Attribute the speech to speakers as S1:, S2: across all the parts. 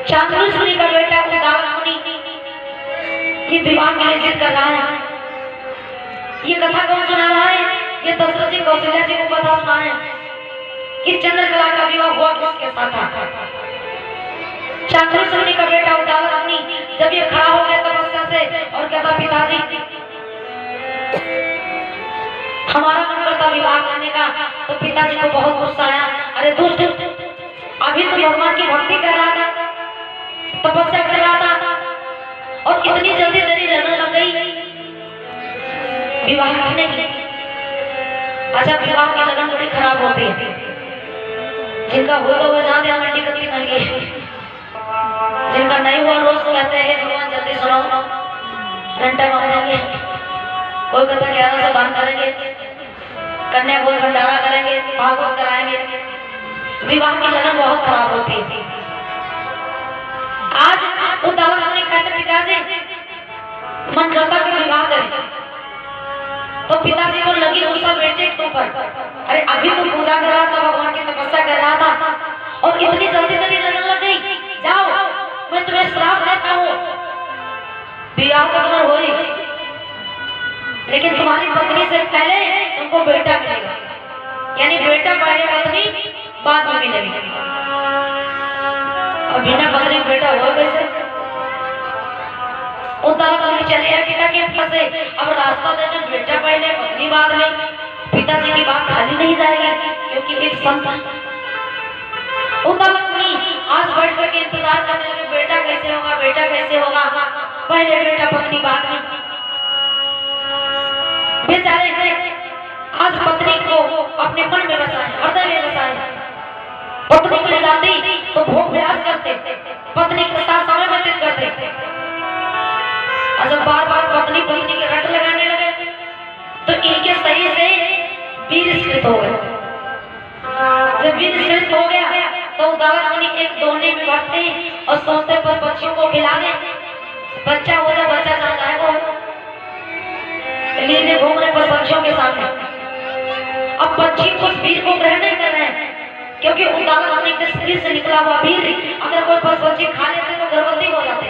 S1: चांद्रसूरी का बेटा उदालक मुनि ये विवाह के लिए जिद कर रहा है। ये कथा कौन सुना रहा है? ये दशरथ जी कौशल्या जी को कथा सुना है कि चंद्रकला का विवाह हुआ किसके साथ था। चांद्रसूरी का बेटा उदालक मुनि जब ये खड़ा हो गया तपस्या से और कहता पिताजी हमारा मन करता विवाह करने का, तो पिताजी को बहुत गुस्सा आया। अरे दुष्ट, अभी तो भगवान की भक्ति कर रहा था, तपस्या कर रहा था और इतनी जल्दी तेरी लगन लग गई विवाह करने की। अच्छा, विवाह की लगन बड़ी खराब होती है। जिनका होगा वो जाते हैं मंडी कत्ती करके, जिनका नहीं हुआ रोज कहते हैं भगवान जल्दी सुनाओ, घंटा मारेंगे, कोई कहता 11 से बांध करेंगे, कन्या को भंडारा करेंगे, भागवत कराएंगे। विवाह की लगन बहुत खराब होती है। आज उदालक मुनि कहते पिताजी मन करता कि विवाह करें, तो पिताजी को लगी गुस्सा बेटे के ऊपर। अरे अभी तो पूजा कर रहा था, भगवान की तपस्या कर रहा था और इतनी जल्दी तेरी लगन लग गई। जाओ, मैं तुम्हें श्राप देता हूँ, विवाह तो हो ही, लेकिन तुम्हारी पत्नी से पहले तुमको बेटा मिलेगा, यानी बेटा पहले पत्नी बाद में मिलेगी। और बिना पत्नी बेटा हो कैसे? उदालक मुनि चले आए पिता के फंसे। अब रास्ता देने बेटा पहले पत्नी बाद में, पिताजी की बात खाली नहीं जाएगी क्योंकि एक संत। उदालक मुनि आज बैठ करके इंतजार करने लगे, बेटा कैसे होगा, बेटा कैसे होगा, पहले बेटा पत्नी बाद में। बेचारे आज पत्नी को अपने मन में बसाए, हृदय में बसाए। पत्नी मिल जाती तो भोग विलास करते, पत्नी के साथ समय व्यतीत करते। जब बार बार पत्नी के रट लगाने लगे तो इनके शरीर से वीर स्खलित हो गए। जब वीर स्खलित हो गया तो उदालक मुनि एक दोने में बैठते और सोचते पर पक्षियों को खिला दे, बच्चा हो जाए, बच्चा जहाँ जाएगा लीले घूमने पर पक्षियों के सामने। अब पक्षी उस वीर को ग्रहण नहीं कर रहे हैं क्योंकि उदालक मुनि के शरीर से निकला हुआ वीर अगर कोई पक्षी खा लेते तो गर्भवती हो जाते।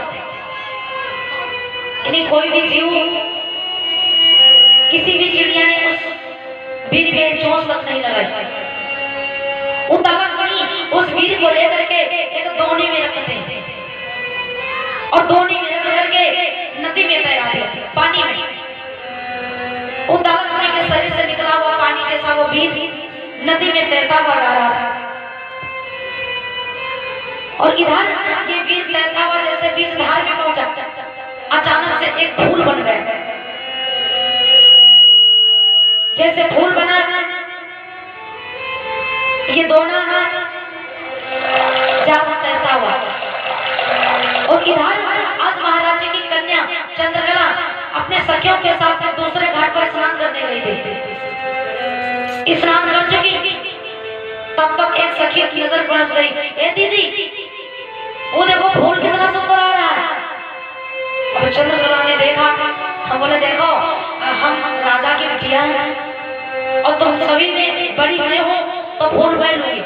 S1: यानी कोई भी जीव, किसी भी चिड़िया ने उस वीर में चोंच तक नहीं लगाई। उदालक मुनि उस वीर को लेकर के एक दोने में रखते हैं और दोने में रख करके नदी में तैराते, पानी में। उदालक मुनि के शरीर से निकला हुआ पानी जैसा वो वीर नदी में तैरता हुआ आ रहा था और इधर ये वीर तैरता हुआ जैसे बीच धार में पहुंचा, अचानक से एक फूल बन गया। जैसे फूल बना ये दोनों ज्यादा तैरता हुआ और इधर आज महाराज जी की कन्या चंद्रकला अपने सखियों के साथ दूसरे घाट पर स्नान करने गई थी। स्नान कर चुकी तब तक एक सखी की नजर पड़ गई, ए दीदी वो देखो फूल कितना सुंदर आ रहा है। और चंद्रकला ने देखा, हम बोले देखो हम राजा की बिटिया हैं और तुम सभी में बड़ी बड़े हो तो फूल मैं लूंगी।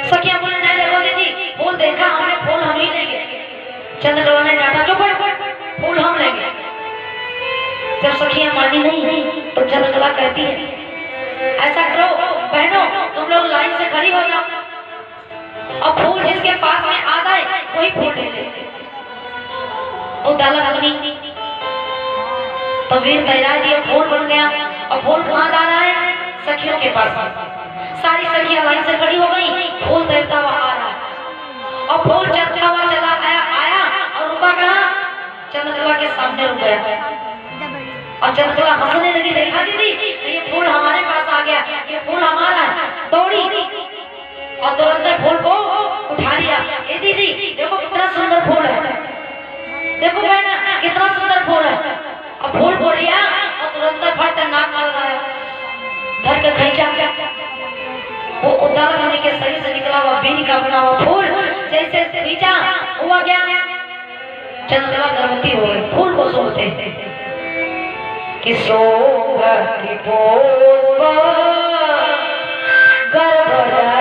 S1: सखिया बोले नहीं देखो दीदी फूल देखा हमने, फूल हम ही लेंगे। चंद्रकला ने डांटा, चुप फूल हम लेंगे। जब सखियां मानी नहीं तो चंद्रकला कहती है ऐसा करो बहनों, तुम लोग लाइन से खड़ी हो जाओ और फूल जिसके पास में आ जाए वही फूल ले ले। उदालक मुनि तो वीर तैयार दिया, फूल बन गया और फूल कहाँ जा रहा है? सखियों के पास। सारी सखियां लाइन से खड़ी हो गई, फूल तैरता हुआ आ रहा और फूल चलता हुआ चला आया और रुका कहाँ? चंद्रकला के सामने रुक गया और चंद्रकला हंसने लगी, देखा दीदी ये फूल हमारे पास आ गया, ये फूल हमारा। दौड़ी और तुरंत फूल को उठा लिया। ए दीदी देखो कितना सुंदर फूल है, देखो बहन कितना सुंदर फूल है। और फूल को लिया और तुरंत फट नाक में लगाया, धर के खींचा। वो उदालक मुनि के शरीर से निकला हुआ बीन का बना हुआ फूल जैसे खींचा हुआ गया, चंद्रकला गर्भवती हो गई। फूल को सोचते कि सोगा की पोस गर्भ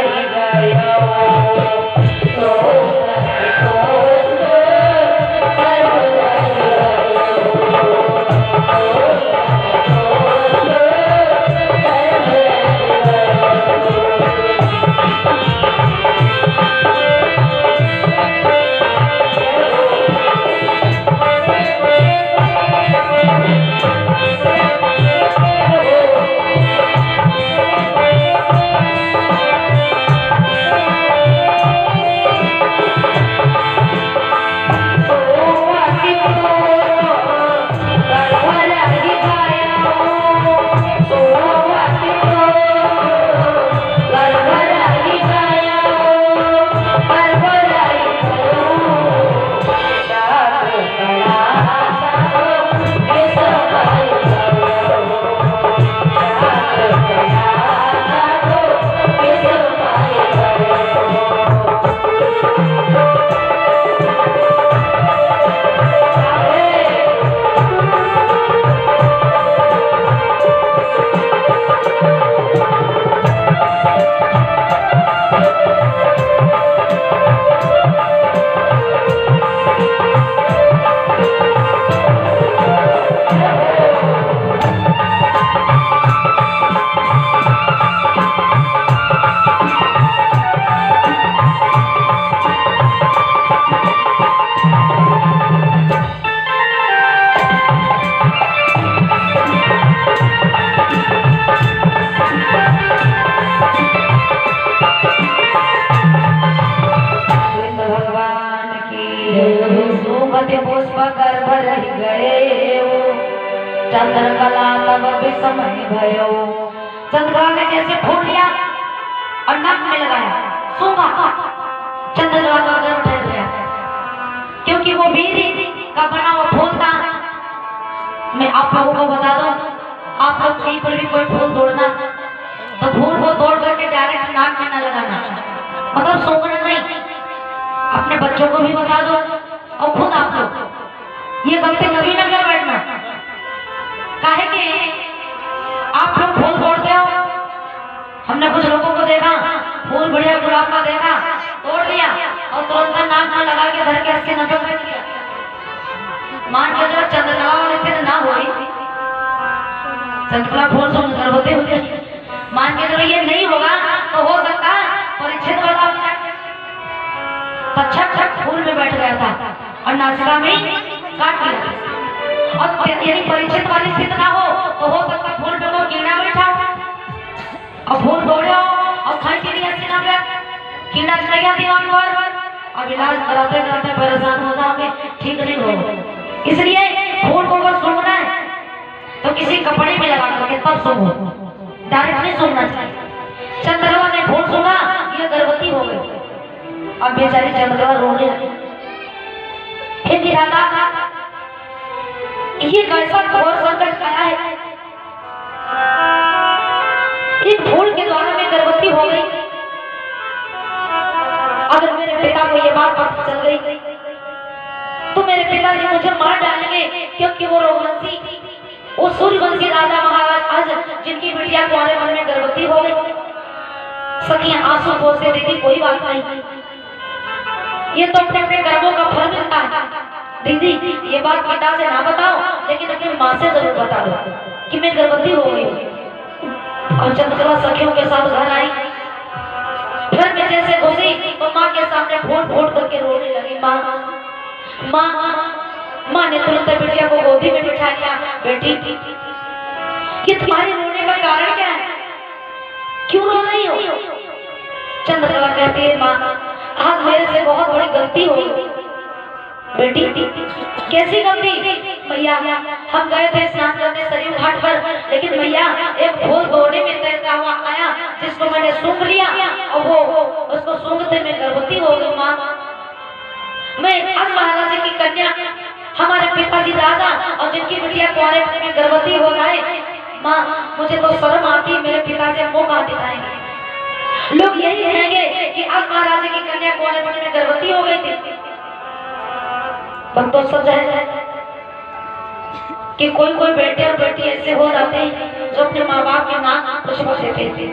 S1: चंद्रकला तब विस्मय भयो। चंद्रकला ने जैसे फूल लिया और नाक में लगाया, सूंघा, चंद्रकला का गर्भ ठहर गया, क्योंकि वो बीरी का बना हुआ फूल था। मैं आप लोगों को बता दूं, आप लोग कहीं पर भी कोई फूल तोड़ना तो फूल को तोड़ करके डायरेक्ट नाक में न लगाना, मतलब सूंघना नहीं। अपने बच्चों को भी बता दो और खुद आप लोग ये गलती कभी न कर बैठना। काहे कि आप लोग फूल तोड़ते हो, हमने कुछ लोगों को देखा फूल बढ़िया गुलाब का देखा, तोड़ लिया और तुरंत नाक में लगा के धर के 80-90 बैठ गया। मान के जो चंद्रकला वाले से ना हुई, चंद्रकला फूल सुन गर्भवती हो गई, मान के जो ये नहीं होगा तो हो सकता परीक्षित वाला छक फूल में बैठ गया था और नासिका में काट लिया। और यदि परीक्षित वाली स्थिति ना हो तो हो सकता फूल पे कोई कीड़ा बैठा और फूल तोड़े हो और खाई के लिए ना गया, कीड़ा चढ़ गया दीवार पर और इलाज कराते कराते परेशान हो जाओगे, ठीक नहीं हो। इसलिए फूल को अगर सूंघना है तो किसी कपड़े में लगा करके तब सूंघो, डायरेक्ट नहीं सूंघना चाहिए। चंद्रकला ने फूल सूंघा, ये गर्भवती हो गई। अब बेचारी चंद्रकला रोने लगी। हे विधाता, ये कैसा घोर संकट आया है, इस फूल के द्वारा मैं गर्भवती हो गई। अगर मेरे पिता को ये बात पता चल गई तो मेरे पिताजी मुझे मार डालेंगे, क्योंकि वो रघुवंशी, वो सूर्यवंशी राजा महाराज आज जिनकी बिटिया कुंवारे मन में गर्भवती हो गई। सखियां आंसू पोंछते दीदी कोई बात नहीं, ये तो अपने अपने कर्मों का फल मिलता है। दीदी ये बात पिता से ना बताओ, लेकिन अपनी माँ से जरूर बता दो कि मैं गर्भवती हो गई। और चंद्रकला सखियों के साथ घर आई, घर में जैसे घुसी तो माँ के सामने फूट फूट करके रोने लगी। माँ माँ माँ ने तुरंत बिटिया को गोदी में बिठा लिया। बेटी कि तुम्हारे रोने का कारण क्या है, क्यों रो रही हो? चंद्रकला कहती है माँ आज मेरे से बहुत बड़ी गलती हो गई। बेटी कैसी गलती? मैया हम गए थे स्नान करने सरयू घाट पर, लेकिन मैया एक फूल दौड़े में तैरता हुआ आया जिसको मैंने सूंघ लिया और वो उसको सूंघते में गर्भवती हो गई। माँ मैं आज महाराज की कन्या, हमारे पिताजी राजा और जिनकी बिटिया कुंवारे में गर्भवती हो जाए, माँ मुझे तो शर्म आती है, मेरे पिताजी मुंह बांध दिखाएंगे, लोग यही कहेंगे कि आज महाराज की कन्या कुंवारे में गर्भवती हो गई थी। पर तो सच है कि कोई कोई बेटे और बेटी ऐसे हो जाते हैं जो अपने माँ बाप के नाम खुशबू देते थे,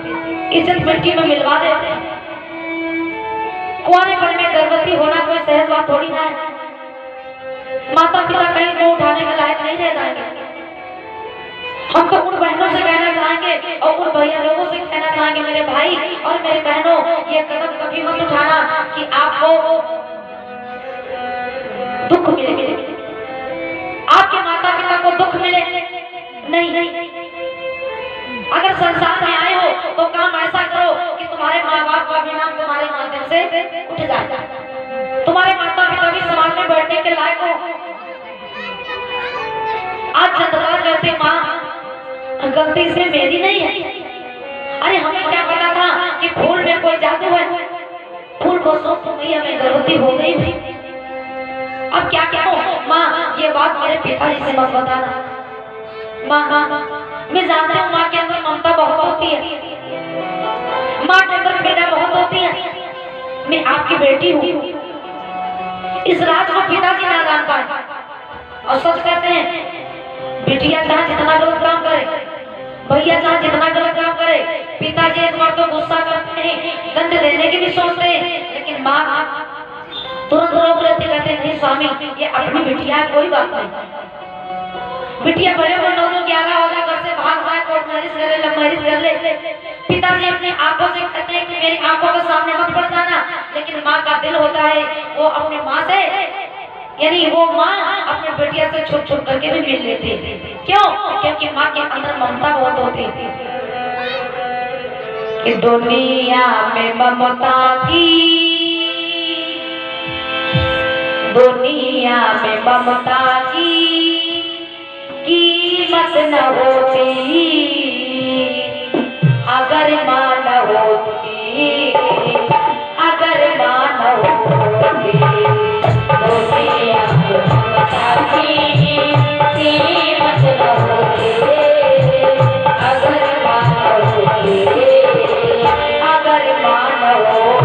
S1: इज्जत मिट्टी में मिलवा देते हैं। कुंवारेपन में गर्भवती होना कोई सहज बात थोड़ी ना है। माता पिता कहीं को उठाने के लायक नहीं रह जाएंगे। हम तो उन बहनों से कहना चाहेंगे और उन भैया लोगों से कहना चाहेंगे, मेरे भाई और मेरे बहनों, ये कदम कभी मत उठाना कि आपको दुख मिले, आपके माता पिता को दुख मिले। नहीं, अगर संसार में आए हो तो काम ऐसा करो कि तुम्हारे माँ बाप का भी नाम तुम्हारे माध्यम से उठ जाए, तुम्हारे माता पिता भी समाज में बैठने के लायक हो। आज चंद्रकार कहते माँ गलती इसमें मेरी नहीं है। अरे हमें क्या पता था कि फूल में कोई जादू है, फूल को सोच गई हमें गर्भवती हो गई थी। अब क्या क्या हो माँ, ये बात मेरे पिताजी से मत बताना। माँ मैं जानती हूँ माँ के अंदर ममता बहुत होती है, माँ के अंदर पीड़ा बहुत होती है। मैं आपकी बेटी हूँ, इस राज को पिताजी ना जान पाए। और सच कहते हैं बेटिया चाहे जितना गलत काम करे, भैया चाहे जितना गलत काम करे, पिताजी एक बार तो गुस्सा करते हैं, दंड देने की भी सोचते हैं, लेकिन माँ तुरंत रोक लेते, कहते नहीं स्वामी ये अपनी बिटिया है, कोई बात नहीं। बिटिया बड़े बड़े 9-11 हो जाए, घर से भाग जाए, कोर्ट मैरिज कर ले, लव मैरिज कर ले। पिताजी अपनी आंखों से कहते हैं कि मेरी आंखों के सामने मत पड़ जाना, लेकिन माँ का दिल होता है वो अपनी माँ से, यानी वो माँ अपने बेटिया से छुप छुप करके भी मिल लेती है। क्यों? क्योंकि माँ के अंदर ममता बहुत होती है। कि दुनिया में ममता की, दुनिया में ममता की कीमत न होती अगर माँ न होती, अगर माँ न होती। दुनिया में ममता की कीमत न होती अगर माँ न होती, अगर माँ न होती।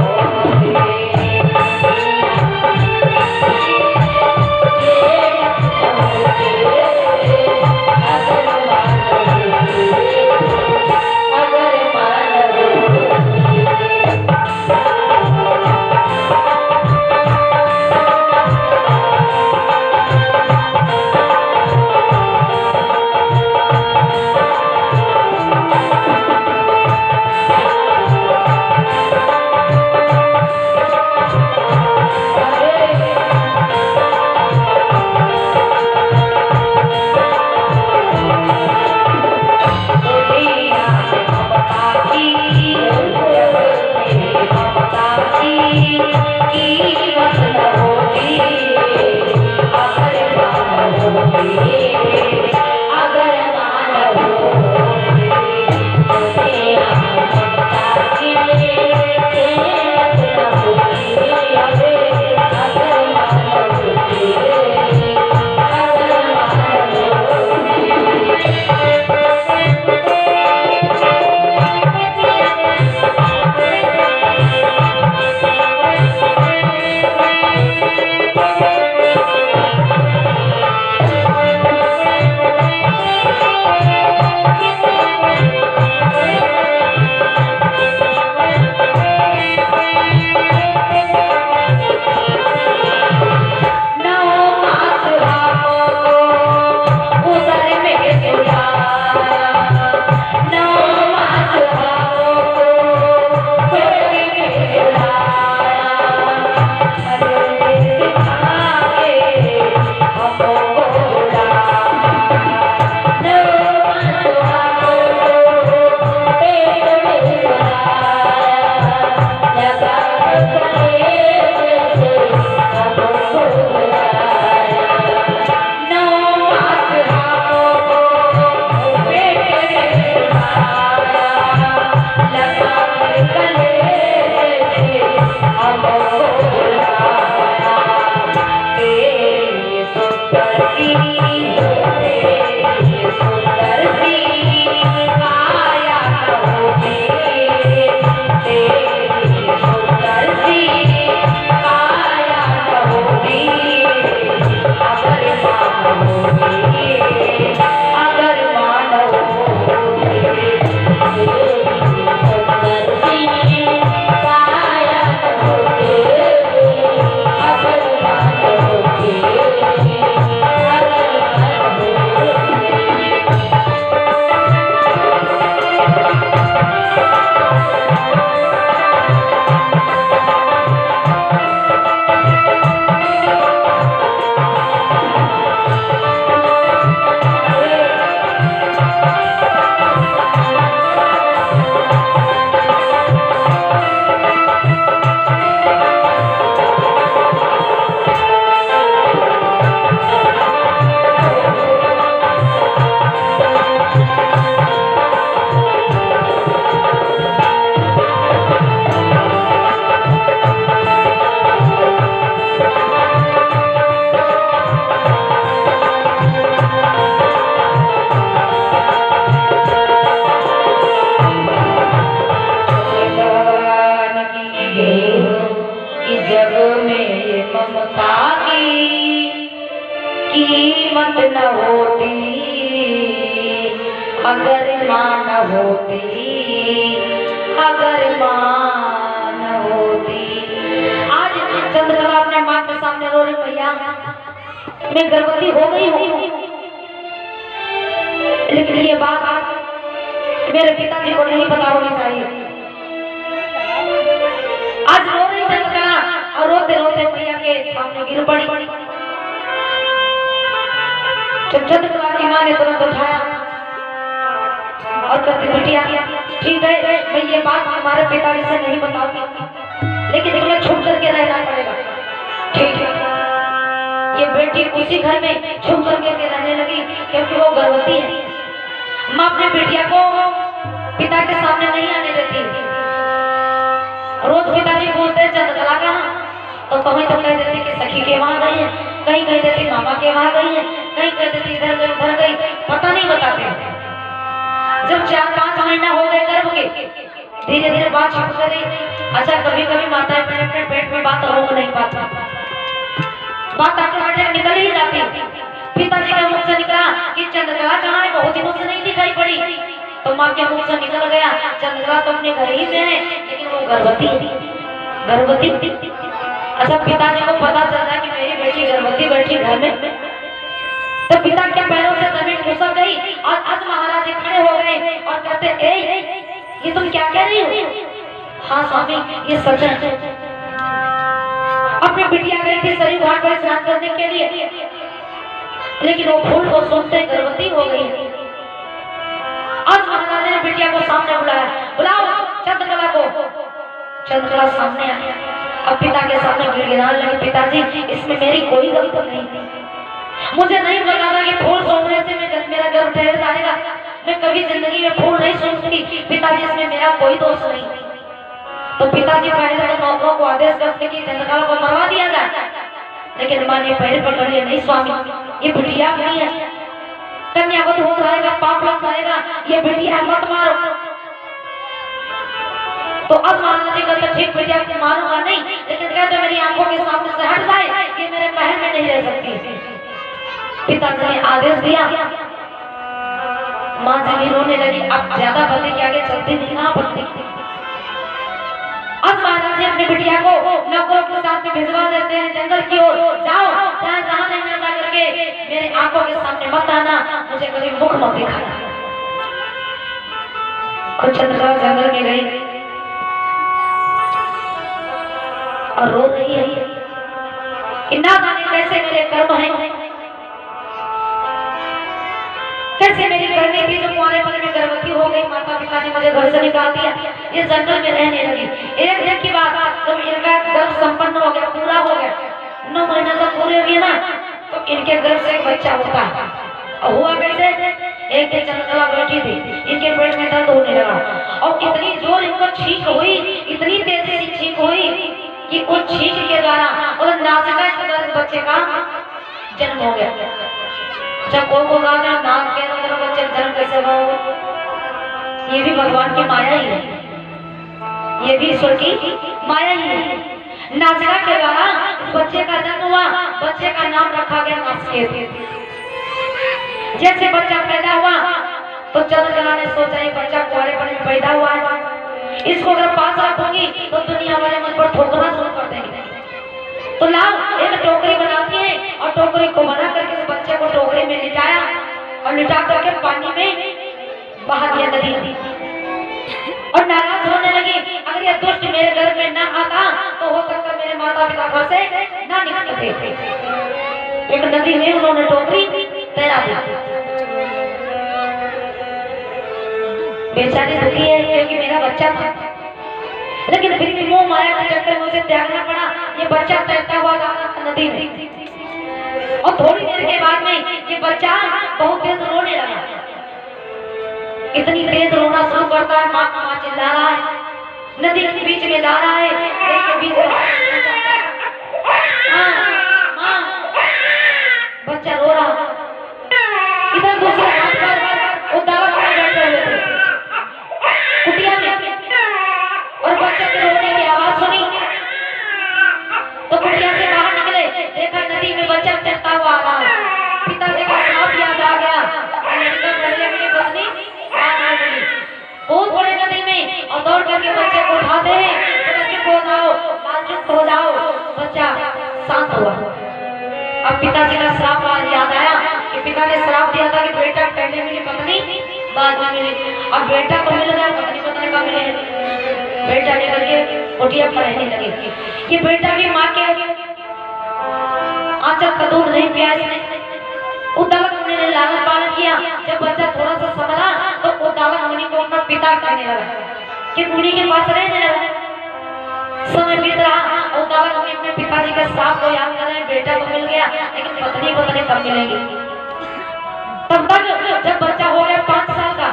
S1: कीमत न होती अगर माँ न होती, अगर माँ न होती। आज चंद्रकला अपने माँ के सामने रो रही, भैया मैं गर्भवती हो गई हूँ, लेकिन ये बात मेरे पिताजी को नहीं पता होनी चाहिए। आज रो रही चंद्रकला और रोते रोते भैया के सामने गिर पड़ी। चंद्रकला की माँ ने तुरंत उठाया और कहती, बिटिया ठीक है, मैं ये बात हमारे पिताजी से नहीं बताऊंगी, लेकिन तुम्हें छुप करके रहना पड़ेगा, ठीक है। ये बेटी उसी घर में छुप करके रहने लगी क्योंकि वो गर्भवती है। माँ अपने बेटिया को पिता के सामने नहीं आने देती। रोज पिताजी पूछते चंद्रकला कहाँ, तो कहीं तो कह देती कि सखी के वहां गई है, कहीं कह देती मामा के वहां गई है, कहीं कह देती इधर गई उधर गई, पता नहीं बताते। जब 4-5 महीना हो गए गर्भ के, धीरे धीरे बात शुरू करी। अच्छा, कभी कभी माताएं अपने पेट में बात रोक नहीं पाती, बात ऑटोमेटिक निकल ही जाती। पिताजी के मुख से निकला कि चंद्रकला कहाँ है, बहुत दिनों से नहीं दिखाई पड़ी, तो माँ के मुख से निकल गया चंद्रकला तो अपने घर ही में है, लेकिन वो गर्भवती गर्भवती। अच्छा, पिताजी को पता चला कि मेरी बेटी गर्भवती बैठी घर में, तो पिता के पैरों से जमीन घुसक गई और आज महाराज जी खड़े हो गए और कहते, ए ये तुम क्या कह रही हो? हाँ स्वामी, ये सच है। अपनी बिटिया गई थी सरयू घाट पर स्नान करने के लिए, लेकिन वो फूल को सुनते गर्भवती हो गई। आज महाराज ने बिटिया को सामने बुलाया, बुलाओ चंद्रकला को। चंद्रकला सामने आई, अब पिता के सामने गिड़गिड़ाने लगी, पिताजी इसमें मेरी कोई गलती नहीं, मुझे नहीं पता था कि फूल सूंघने से मेरा गर्भ ठहर जाएगा, मैं कभी जिंदगी में फूल नहीं सूंघती, पिताजी इसमें मेरा कोई दोष नहीं। तो पिताजी पहले तो नौकरों को आदेश करते कि चंद्रकला को मरवा दिया जाए, लेकिन माँ ने पैर पकड़ लिया, नहीं स्वामी, ये बिटिया नहीं है, कन्या को हो जाएगा, पाप लग जाएगा, ये बिटिया मत मारो। तो अब महाराज जी कहते, ठीक बिटिया को मारूंगा नहीं, लेकिन कहते मेरी आंखों के सामने से हट जाए, ये मेरे महल में नहीं रह सकती। पिताजी ने आदेश दिया, माँ जी भी रोने लगी, अब ज्यादा बदले के आगे चलती नहीं ना पड़ती। अब महाराज जी अपनी बिटिया को नौकरों के साथ में भिजवा देते हैं जंगल की ओर, जाओ जहाँ नहीं जा करके मेरे आंखों के सामने मत आना, मुझे कभी मुख मत दिखाना। कुछ चंद्रकला जंगल में गई और रो रही है कि ना जाने कैसे मेरे कर्म हैं, कैसे मेरी करनी थी जो कुंवारेपन में गर्भवती हो गई, माता पिता ने मुझे घर से निकाल दिया, ये जंगल में रहने लगी। एक दिन की बात, जब इनका गर्भ संपन्न हो गया, पूरा हो गया, 9 महीना जब पूरे हुए ना, तो इनके गर्भ से एक बच्चा होता है। और हुआ कैसे, एक दिन चंद्रकला बैठी थी, इनके पेट में दर्द होने लगा और इतनी जोर इनको छींक हुई, इतनी तेजी से छींक हुई कि उस छींक के द्वारा और नासिका के बच्चे का जन्म हो गया। जब को गाना नाम के अंदर बच्चे जन्म कैसे हुआ, ये भी भगवान की माया ही है, ये भी ईश्वर की माया ही है। नासिका के द्वारा इस बच्चे का जन्म हुआ, बच्चे का नाम रखा गया नासिकेत। जैसे बच्चा पैदा हुआ तो चंद्रकला ने सोचा ये बच्चा कुंवारेपन में पैदा हुआ है, इसको अगर पास रखूंगी तो दुनिया वाले मुझ पर ठोकना शुरू कर देंगे, तो लाओ एक टोकरी बनाती है और टोकरी को बना करके इस बच्चे को टोकरी में लिटाया और लिटा करके पानी में बहा दिया नदी में। और नाराज होने लगी, अगर ये दुष्ट मेरे घर में ना आता तो हो सकता मेरे माता पिता घर से ना निकलते। एक नदी में उन्होंने टोकरी तैरा दी। बेचारी दुखी है क्योंकि मेरा बच्चा था, लेकिन फिर भी मोह माया के चक्कर में उसे त्यागना पड़ा। ये बच्चा तैरता हुआ नदी में और थोड़ी देर के बाद में ये बच्चा बहुत तेज रोने लगा। इतनी तेज रोना शुरू करता है, माँ माँ चिल्ला रहा है, नदी के बीच में जा रहा है, जैसे बीच में बच्चा रो रहा। इधर दूसरे हाथ पर वो दावा बैठे हुए थे कुटिया में और बच्चे के रोने की आवाज सुनी तो कुटिया से बाहर निकले, देखा नदी में बच्चा तैरता हुआ आ रहा है। पिता से दौड़ करके बच्चे को उठाते हैं, बच्चे को लालचुप हो जाओ, बच्चा शांत हुआ। अब पिताजी का श्राप याद आया कि पिता ने श्राप दिया था कि बेटा पहले मिली पत्नी बाद में मिली। अब बेटा तो मिल गया, पत्नी पता नहीं कब मिले। बेटा लेकर के कुटिया पर रहने लगे। ये बेटा भी माँ के आंचल का दूध नहीं पिया इसने। उद्दालक मुनि ने लालन पालन किया। जब बच्चा थोड़ा सा संभला तो उद्दालक मुनि को अपना पिता कहने लगा कि मुनि के पास रहने लगा। समय बीत रहा, उद्दालक मुनि अपने पिताजी के श्राप को याद कर रहे हैं। बेटा तो मिल गया लेकिन पत्नी पता नहीं कब मिलेगी। तब तक जब बच्चा हो गया 5 साल का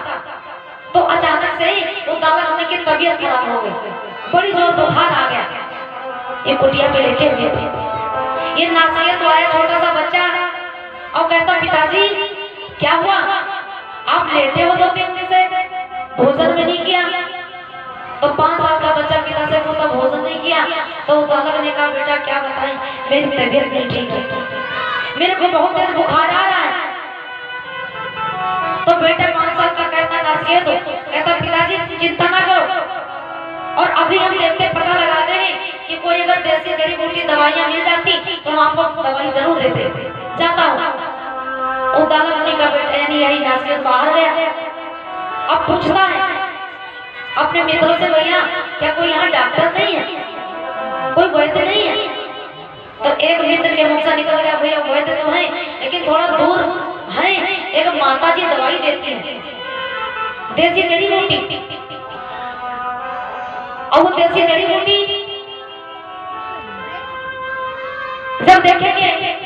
S1: तो अचानक से ही उद्दालक मुनि की तबीयत खराब हो गई, बड़ी जोर बुखार आ गया। ये कुटिया पे लेटे हुए थे। ये नासियत आया छोटा सा बच्चा और कहता पिताजी क्या हुआ, आप लेटे हो 2-3 दिन से, भोजन में नहीं किया। तो 5 साल का बच्चा पिता से पूछता भोजन नहीं किया। तो उद्दालक ने कहा बेटा क्या बताएं, मेरी तबीयत नहीं ठीक है, मेरे को बहुत तेज बुखार आ रहा है। तो बेटा 5 साल का कहता नासियत, कहता पिताजी चिंता ना करो, और अभी हम देखते पता लगाते हैं कि कोई अगर देसी जड़ी बूटी दवाइयां मिल जाती तो हम आपको दवाई जरूर देते। जाता हूँ। उद्दालक मुनि का बेटा यानी यही नासियत बाहर गया। अब पूछता है अपने मित्रों से, भैया क्या कोई यहाँ डॉक्टर नहीं है, कोई वैद्य नहीं है? तो एक मित्र के मुख से निकल गया भैया वैद्य तो है लेकिन थोड़ा दूर है, एक माता जी दवाई देती है देसी जड़ी बूटी। और वो देसी जड़ी बूटी जब देखेंगे